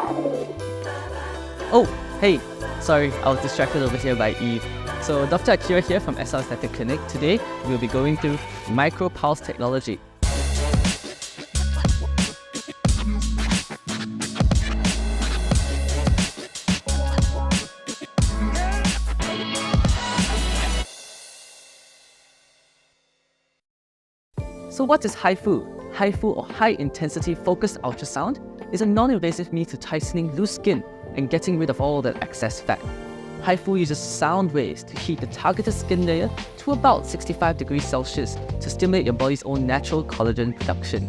Oh, hey, sorry, I was distracted over here by Eve. So Dr. Akira here from SR Aesthetic Clinic. Today, we'll be going through Micropulsed Technology. So what is HIFU? HIFU, or High Intensity Focused Ultrasound, is a non-invasive means to tightening loose skin and getting rid of all that excess fat. HIFU uses sound waves to heat the targeted skin layer to about 65 degrees Celsius to stimulate your body's own natural collagen production.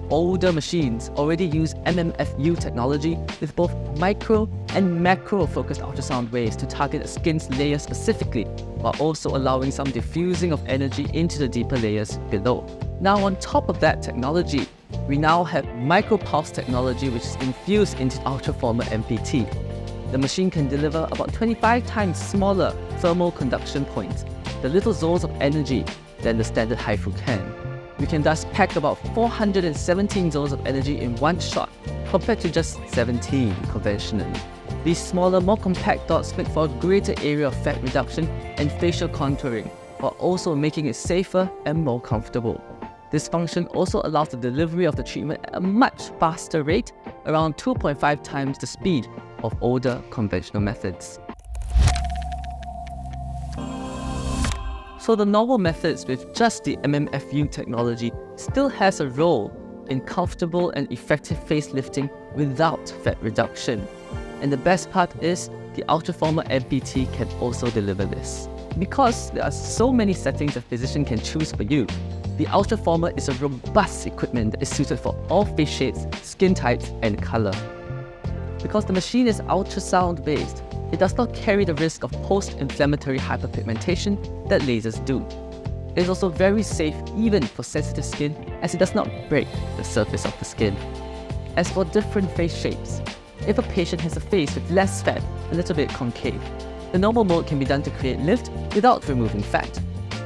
Older machines already use MMFU technology with both micro and macro focused ultrasound waves to target the skin's layer specifically, while also allowing some diffusing of energy into the deeper layers below. Now on top of that technology, we now have Micropulsed Technology, which is infused into Ultraformer MPT. The machine can deliver about 25 times smaller thermal conduction points, the little zones of energy, than the standard HIFU can. We can thus pack about 417 zones of energy in one shot, compared to just 17 conventionally. These smaller, more compact dots make for a greater area of fat reduction and facial contouring, while also making it safer and more comfortable. This function also allows the delivery of the treatment at a much faster rate, around 2.5 times the speed of older conventional methods. So the novel methods with just the MMFU technology still has a role in comfortable and effective facelifting without fat reduction. And the best part is, the Ultraformer MPT can also deliver this. Because there are so many settings a physician can choose for you, the Ultraformer is a robust equipment that is suited for all face shades, skin types, and color. Because the machine is ultrasound based, it does not carry the risk of post-inflammatory hyperpigmentation that lasers do. It is also very safe even for sensitive skin, as it does not break the surface of the skin. As for different face shapes, if a patient has a face with less fat, a little bit concave, the normal mode can be done to create lift without removing fat.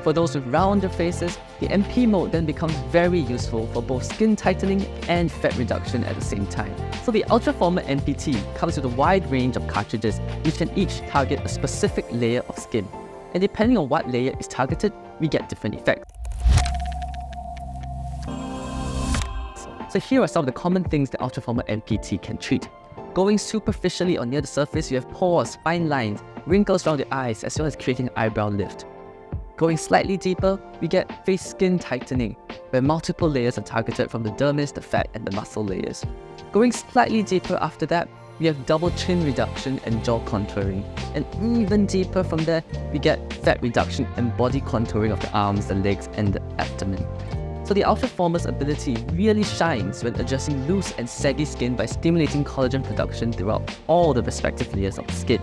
For those with rounder faces, the MP mode then becomes very useful for both skin tightening and fat reduction at the same time. So the Ultraformer MPT comes with a wide range of cartridges which can each target a specific layer of skin. And depending on what layer is targeted, we get different effects. So here are some of the common things that Ultraformer MPT can treat. Going superficially or near the surface, you have pores, fine lines, wrinkles around the eyes, as well as creating eyebrow lift. Going slightly deeper, we get face skin tightening, where multiple layers are targeted from the dermis, the fat, and the muscle layers. Going slightly deeper after that, we have double chin reduction and jaw contouring. And even deeper from there, we get fat reduction and body contouring of the arms, the legs, and the abdomen. So the Ultraformer's ability really shines when addressing loose and saggy skin by stimulating collagen production throughout all the respective layers of the skin.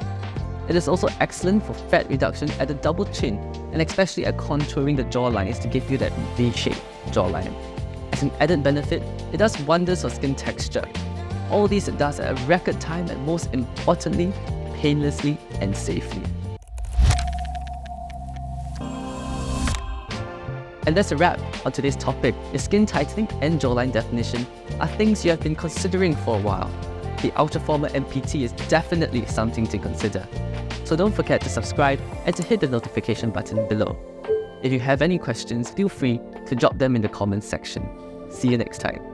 It is also excellent for fat reduction at the double chin, and especially at contouring the jawline to give you that V-shaped jawline. As an added benefit, it does wonders for skin texture. All these it does at a record time, and most importantly, painlessly and safely. And that's a wrap on today's topic. If skin tightening and jawline definition are things you have been considering for a while, the Ultraformer MPT is definitely something to consider. So don't forget to subscribe and to hit the notification button below. If you have any questions, feel free to drop them in the comments section. See you next time.